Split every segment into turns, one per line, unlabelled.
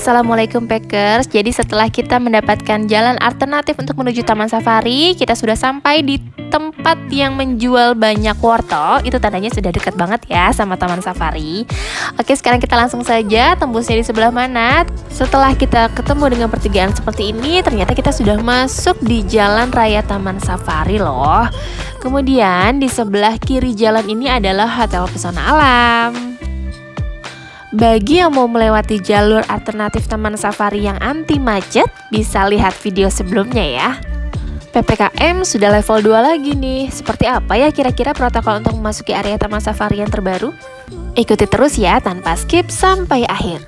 Assalamualaikum Packers. Jadi setelah kita mendapatkan jalan alternatif untuk menuju Taman Safari, kita sudah sampai di tempat yang menjual banyak wortel. Itu tandanya sudah dekat banget ya sama Taman Safari. Oke, sekarang kita langsung saja tembusnya di sebelah mana. Setelah kita ketemu dengan pertigaan seperti ini, ternyata kita sudah masuk di Jalan Raya Taman Safari loh. Kemudian di sebelah kiri jalan ini adalah Hotel Pesona Alam. Bagi yang mau melewati jalur alternatif Taman Safari yang anti macet, bisa lihat video sebelumnya ya. PPKM sudah level 2 lagi nih. Seperti apa ya kira-kira protokol untuk memasuki area Taman Safari yang terbaru? Ikuti terus ya tanpa skip sampai akhir.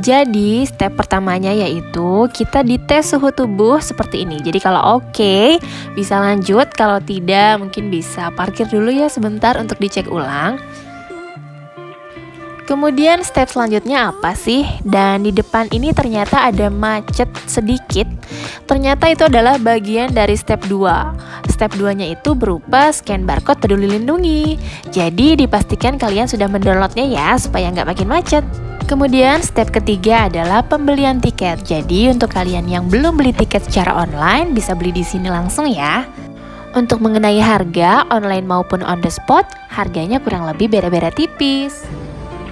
Jadi step pertamanya yaitu kita dites suhu tubuh seperti ini. Jadi kalau oke, bisa lanjut. Kalau tidak, mungkin bisa parkir dulu ya sebentar untuk dicek ulang. Kemudian step selanjutnya apa sih? Dan di depan ini ternyata ada macet sedikit. Ternyata itu adalah bagian dari step 2. Step 2-nya itu berupa scan barcode Peduli Lindungi. Jadi dipastikan kalian sudah mendownloadnya ya supaya nggak makin macet. Kemudian step ketiga adalah pembelian tiket. Jadi untuk kalian yang belum beli tiket secara online bisa beli di sini langsung ya. Untuk mengenai harga online maupun on the spot, harganya kurang lebih beda-beda tipis.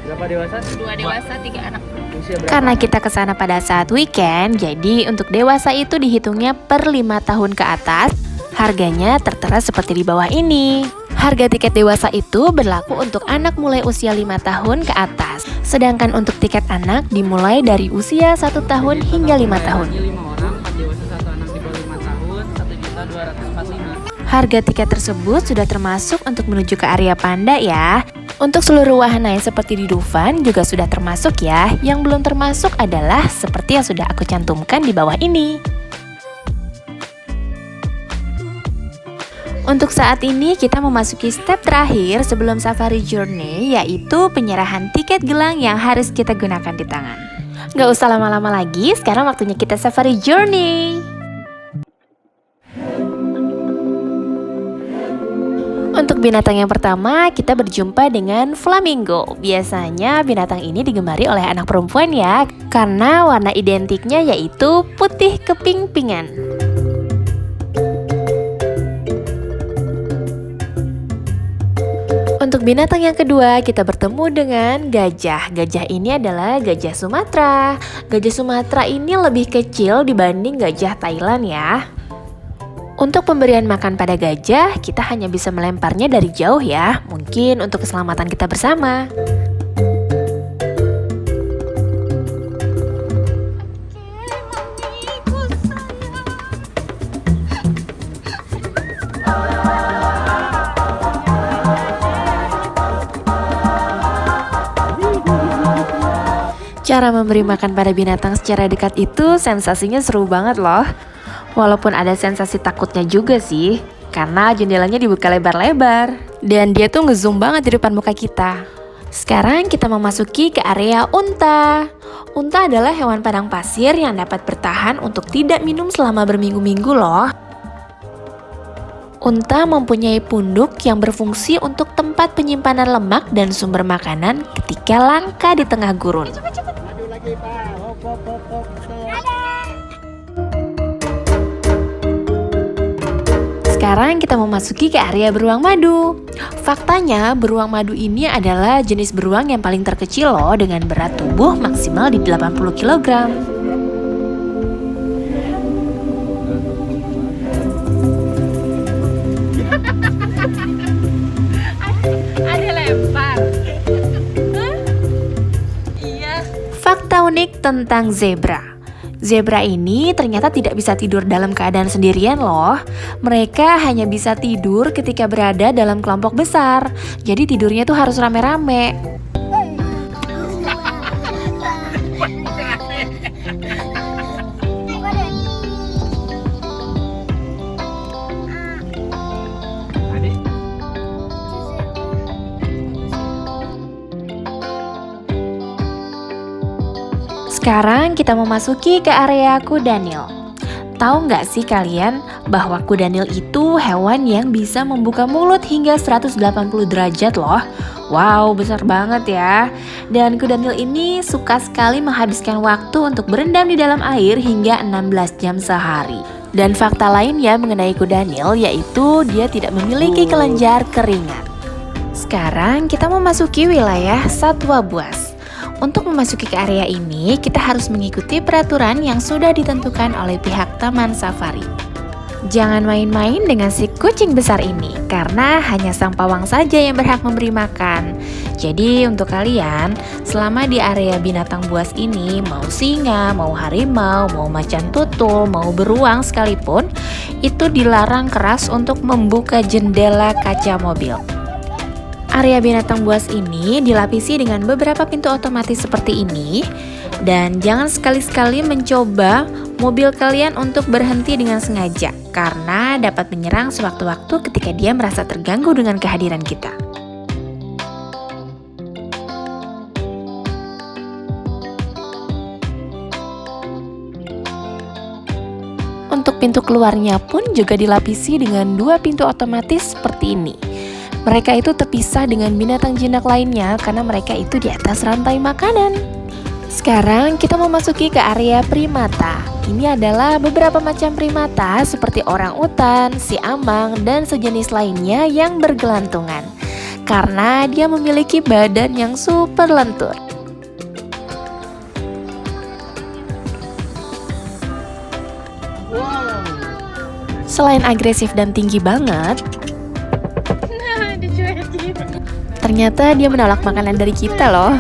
Berapa dewasa?
2 dewasa, 3 anak.
Usia berapa?
Karena kita kesana pada saat weekend, jadi untuk dewasa itu dihitungnya per 5 tahun ke atas. Harganya tertera seperti di bawah ini. Harga tiket dewasa itu berlaku untuk anak mulai usia 5 tahun ke atas. Sedangkan untuk tiket anak dimulai dari usia 1 tahun hingga 5 tahun.
5 orang, 4 dewasa, 1 anak di bawah 5 tahun, 1.245.
Harga tiket tersebut sudah termasuk untuk menuju ke area Panda ya. Untuk seluruh wahana yang seperti di Dufan juga sudah termasuk ya. Yang belum termasuk adalah seperti yang sudah aku cantumkan di bawah ini. Untuk saat ini kita memasuki step terakhir sebelum Safari Journey, yaitu penyerahan tiket gelang yang harus kita gunakan di tangan. Gak usah lama-lama lagi, sekarang waktunya kita Safari Journey. Untuk binatang yang pertama, kita berjumpa dengan flamingo. Biasanya binatang ini digemari oleh anak perempuan ya, karena warna identiknya yaitu putih keping-pingan. Untuk binatang yang kedua, kita bertemu dengan gajah. Gajah ini adalah gajah Sumatera. Gajah Sumatera ini lebih kecil dibanding gajah Thailand ya. Untuk pemberian makan pada gajah, kita hanya bisa melemparnya dari jauh ya. Mungkin untuk keselamatan kita bersama. Cara memberi makan pada binatang secara dekat itu sensasinya seru banget loh. Walaupun ada sensasi takutnya juga sih, karena jendelanya dibuka lebar-lebar. Dan dia tuh ngezoom banget di depan muka kita. Sekarang kita memasuki ke area unta. Unta adalah hewan padang pasir yang dapat bertahan untuk tidak minum selama berminggu-minggu loh. Unta mempunyai punduk yang berfungsi untuk tempat penyimpanan lemak dan sumber makanan ketika langka di tengah gurun.
Maju lagi, Pak. Hop.
Sekarang kita memasuki ke area beruang madu. Faktanya, beruang madu ini adalah jenis beruang yang paling terkecil loh dengan berat tubuh maksimal di 80 kg.
Ada lempar. Iya.
Fakta unik tentang zebra. Zebra ini ternyata tidak bisa tidur dalam keadaan sendirian loh. Mereka hanya bisa tidur ketika berada dalam kelompok besar. Jadi tidurnya tuh harus rame-rame.
Adik.
Sekarang kita memasuki ke area kudanil. Tahu nggak sih kalian bahwa kudanil itu hewan yang bisa membuka mulut hingga 180 derajat loh Wow, besar banget ya. Dan kuda Nil ini suka sekali menghabiskan waktu untuk berendam di dalam air hingga 16 jam sehari. Dan fakta lainnya mengenai kuda Nil yaitu dia tidak memiliki kelenjar keringat. Sekarang kita memasuki wilayah satwa buas. Untuk memasuki ke area ini, kita harus mengikuti peraturan yang sudah ditentukan oleh pihak Taman Safari. Jangan main-main dengan si kucing besar ini, karena hanya sang pawang saja yang berhak memberi makan. Jadi untuk kalian, selama di area binatang buas ini, mau singa, mau harimau, mau macan tutul, mau beruang sekalipun, itu dilarang keras untuk membuka jendela kaca mobil. Area binatang buas ini dilapisi dengan beberapa pintu otomatis seperti ini. Dan jangan sekali-sekali mencoba mobil kalian untuk berhenti dengan sengaja, karena dapat menyerang sewaktu-waktu ketika dia merasa terganggu dengan kehadiran kita. Untuk pintu keluarnya pun juga dilapisi dengan 2 pintu otomatis seperti ini. Mereka itu terpisah dengan binatang jinak lainnya karena mereka itu di atas rantai makanan. Sekarang kita memasuki ke area primata. Ini adalah beberapa macam primata seperti orangutan, siamang, dan sejenis lainnya yang bergelantungan. Karena dia memiliki badan yang super lentur. Selain agresif dan tinggi banget, ternyata dia menolak makanan dari kita loh.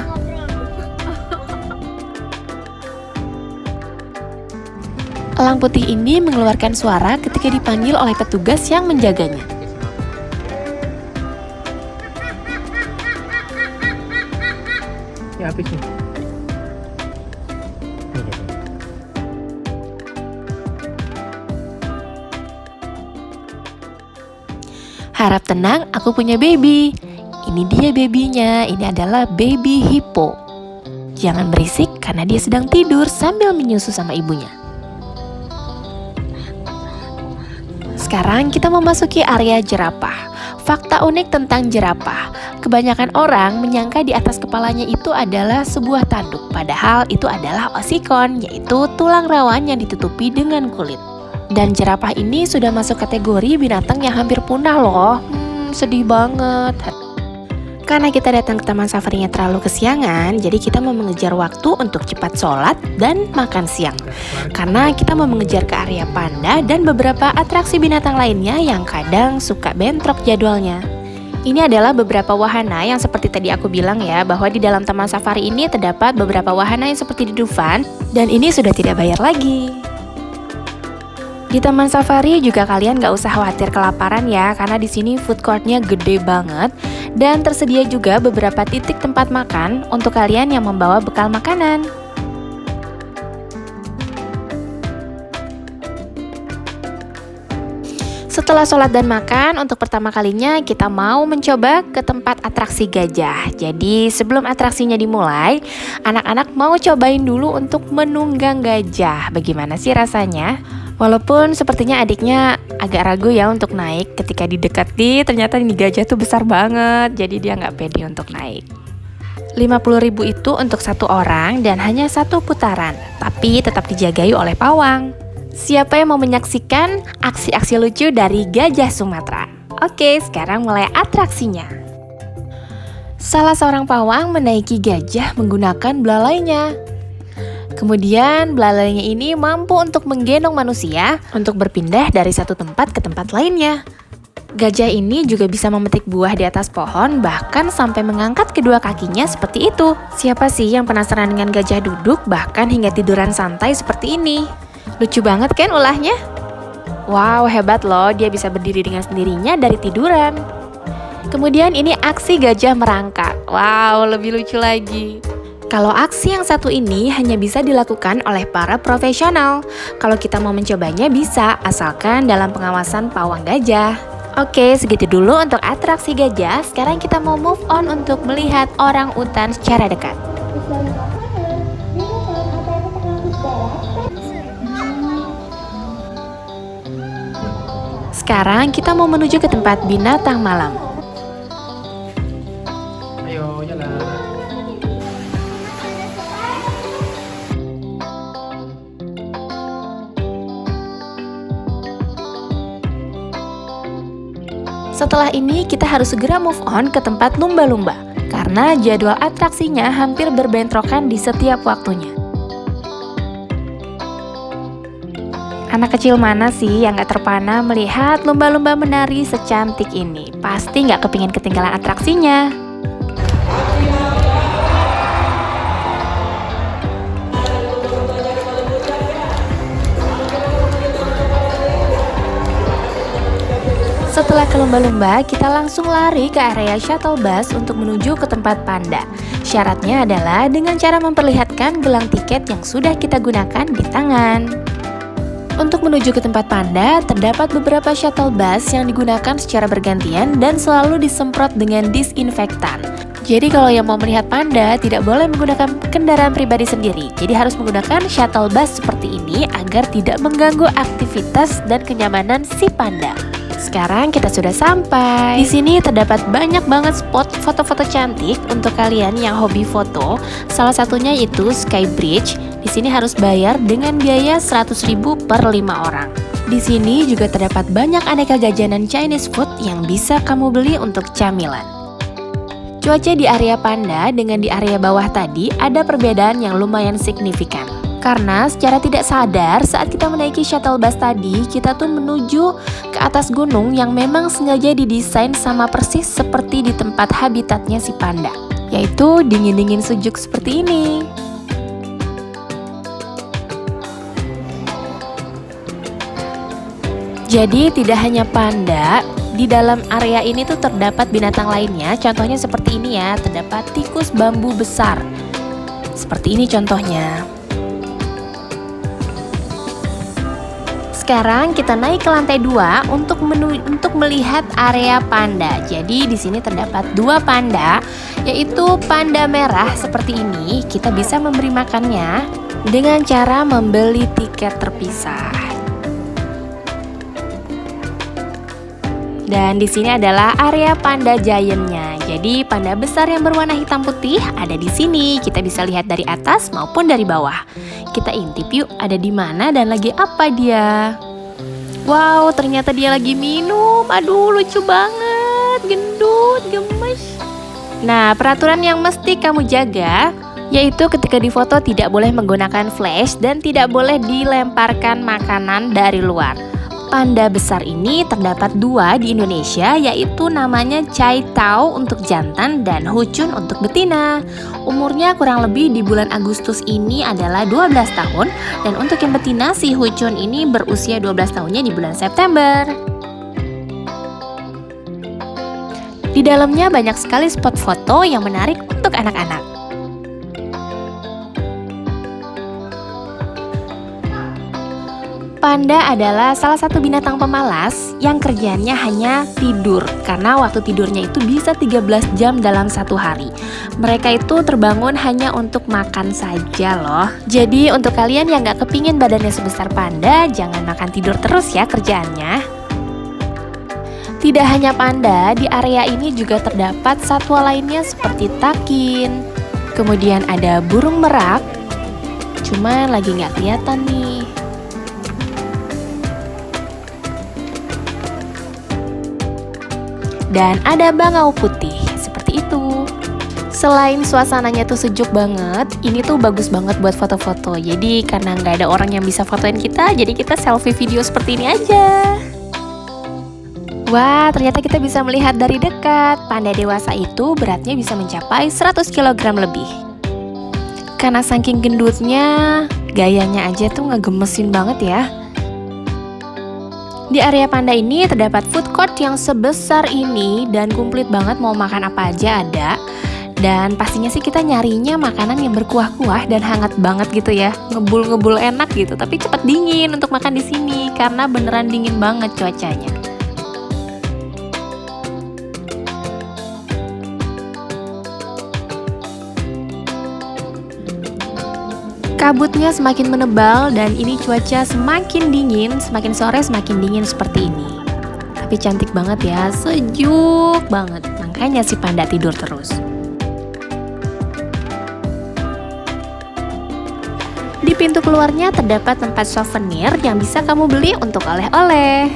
Elang putih ini mengeluarkan suara ketika dipanggil oleh petugas yang menjaganya.
Ya, habis nih.
Harap tenang, aku punya baby. Ini dia babynya, ini adalah baby hippo. Jangan berisik karena dia sedang tidur sambil menyusu sama ibunya. Sekarang kita memasuki area jerapah. Fakta unik tentang jerapah. Kebanyakan orang menyangka di atas kepalanya itu adalah sebuah tanduk, padahal itu adalah osikon, yaitu tulang rawan yang ditutupi dengan kulit. Dan jerapah ini sudah masuk kategori binatang yang hampir punah loh. Sedih banget. Karena kita datang ke taman safarinya terlalu kesiangan, jadi kita mau mengejar waktu untuk cepat sholat dan makan siang. Karena kita mau mengejar ke area panda dan beberapa atraksi binatang lainnya yang kadang suka bentrok jadwalnya. Ini adalah beberapa wahana yang seperti tadi aku bilang ya, bahwa di dalam taman safari ini terdapat beberapa wahana yang seperti di Dufan, dan ini sudah tidak bayar lagi. Di taman safari juga kalian gak usah khawatir kelaparan ya, karena di sini food courtnya gede banget dan tersedia juga beberapa titik tempat makan untuk kalian yang membawa bekal makanan. Setelah sholat dan makan, untuk pertama kalinya kita mau mencoba ke tempat atraksi gajah. Jadi sebelum atraksinya dimulai, anak-anak mau cobain dulu untuk menunggang gajah. Bagaimana sih rasanya? Walaupun sepertinya adiknya agak ragu ya untuk naik, ketika didekati ternyata ini gajah tuh besar banget, jadi dia nggak pede untuk naik. 50.000 itu untuk satu orang dan hanya satu putaran, tapi tetap dijagai oleh pawang. Siapa yang mau menyaksikan aksi-aksi lucu dari gajah Sumatera? Oke, sekarang mulai atraksinya. Salah seorang pawang menaiki gajah menggunakan belalainya. Kemudian belalainya ini mampu untuk menggendong manusia untuk berpindah dari satu tempat ke tempat lainnya. Gajah ini juga bisa memetik buah di atas pohon, bahkan sampai mengangkat kedua kakinya seperti itu. Siapa sih yang penasaran dengan gajah duduk bahkan hingga tiduran santai seperti ini? Lucu banget kan ulahnya? Wow, hebat loh, dia bisa berdiri dengan sendirinya dari tiduran. Kemudian ini aksi gajah merangkak. Wow, lebih lucu lagi. Kalau aksi yang satu ini hanya bisa dilakukan oleh para profesional. Kalau kita mau mencobanya bisa, asalkan dalam pengawasan pawang gajah. Oke, segitu dulu untuk atraksi gajah. Sekarang kita mau move on untuk melihat orang utan secara dekat. Sekarang kita mau menuju ke tempat binatang malam. Setelah ini kita harus segera move on ke tempat lumba-lumba karena jadwal atraksinya hampir berbentrokan di setiap waktunya. Anak kecil mana sih yang gak terpana melihat lumba-lumba menari secantik ini? Pasti gak kepingin ketinggalan atraksinya. Setelah ke lumba-lumba, kita langsung lari ke area shuttle bus untuk menuju ke tempat panda. Syaratnya adalah dengan cara memperlihatkan gelang tiket yang sudah kita gunakan di tangan. Untuk menuju ke tempat panda, terdapat beberapa shuttle bus yang digunakan secara bergantian dan selalu disemprot dengan disinfektan. Jadi kalau yang mau melihat panda tidak boleh menggunakan kendaraan pribadi sendiri. Jadi harus menggunakan shuttle bus seperti ini agar tidak mengganggu aktivitas dan kenyamanan si panda. Sekarang kita sudah sampai. Di sini terdapat banyak banget spot foto-foto cantik untuk kalian yang hobi foto. Salah satunya itu Sky Bridge. Di sini harus bayar dengan biaya 100.000 per 5 orang. Di sini juga terdapat banyak aneka jajanan Chinese food yang bisa kamu beli untuk camilan. Cuaca di area panda dengan di area bawah tadi ada perbedaan yang lumayan signifikan. Karena secara tidak sadar saat kita menaiki shuttle bus tadi, kita tuh menuju ke atas gunung yang memang sengaja didesain sama persis seperti di tempat habitatnya si panda, yaitu dingin-dingin sejuk seperti ini. Jadi tidak hanya panda, di dalam area ini tuh terdapat binatang lainnya, contohnya seperti ini ya, terdapat tikus bambu besar. Seperti ini contohnya. Sekarang kita naik ke lantai 2 untuk melihat area panda. Jadi di sini terdapat 2 panda, yaitu panda merah seperti ini. Kita bisa memberi makannya dengan cara membeli tiket terpisah. Dan di sini adalah area panda giant-nya. Jadi panda besar yang berwarna hitam putih ada di sini. Kita bisa lihat dari atas maupun dari bawah. Kita intip yuk, ada di mana dan lagi apa dia? Wow, ternyata dia lagi minum. Aduh, lucu banget, gendut, gemes. Nah, peraturan yang mesti kamu jaga yaitu ketika difoto tidak boleh menggunakan flash dan tidak boleh dilemparkan makanan dari luar. Panda besar ini terdapat 2 di Indonesia, yaitu namanya Chai Tao untuk jantan dan Huchun untuk betina. Umurnya kurang lebih di bulan Agustus ini adalah 12 tahun dan untuk yang betina si Huchun ini berusia 12 tahunnya di bulan September. Di dalamnya banyak sekali spot foto yang menarik untuk anak-anak. Panda adalah salah satu binatang pemalas yang kerjanya hanya tidur, karena waktu tidurnya itu bisa 13 jam dalam satu hari. Mereka itu terbangun hanya untuk makan saja loh. Jadi untuk kalian yang gak kepingin badannya sebesar panda, jangan makan tidur terus ya kerjaannya. Tidak hanya panda, di area ini juga terdapat satwa lainnya seperti takin. Kemudian ada burung merak, cuman lagi gak kelihatan nih. Dan ada bangau putih, seperti itu. Selain suasananya tuh sejuk banget, ini tuh bagus banget buat foto-foto. Jadi karena nggak ada orang yang bisa fotoin kita, jadi kita selfie video seperti ini aja. Wah, ternyata kita bisa melihat dari dekat. Panda dewasa itu beratnya bisa mencapai 100 kg lebih. Karena saking gendutnya, gayanya aja tuh ngegemesin banget ya. Di area panda ini terdapat food court yang sebesar ini dan komplit banget, mau makan apa aja ada. Dan pastinya sih kita nyarinya makanan yang berkuah-kuah dan hangat banget gitu ya. Ngebul-ngebul enak gitu, tapi cepat dingin untuk makan di sini karena beneran dingin banget cuacanya. Kabutnya semakin menebal dan ini cuaca semakin dingin, semakin sore semakin dingin seperti ini. Tapi cantik banget ya, sejuk banget. Makanya si panda tidur terus. Di pintu keluarnya terdapat tempat souvenir yang bisa kamu beli untuk oleh-oleh.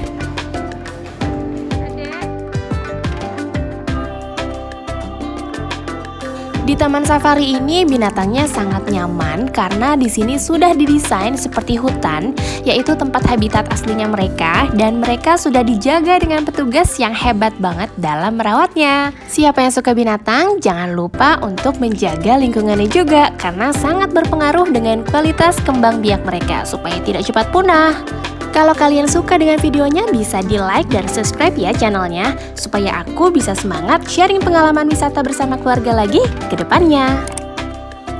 Di Taman Safari ini binatangnya sangat nyaman karena di sini sudah didesain seperti hutan, yaitu tempat habitat aslinya mereka, dan mereka sudah dijaga dengan petugas yang hebat banget dalam merawatnya. Siapa yang suka binatang, jangan lupa untuk menjaga lingkungannya juga karena sangat berpengaruh dengan kualitas kembang biak mereka supaya tidak cepat punah. Kalau kalian suka dengan videonya, bisa di-like dan subscribe ya channelnya, supaya aku bisa semangat sharing pengalaman wisata bersama keluarga lagi ke depannya.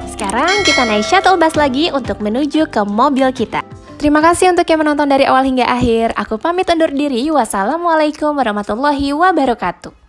Sekarang kita naik shuttle bus lagi untuk menuju ke mobil kita. Terima kasih untuk yang menonton dari awal hingga akhir. Aku pamit undur diri. Wassalamualaikum warahmatullahi wabarakatuh.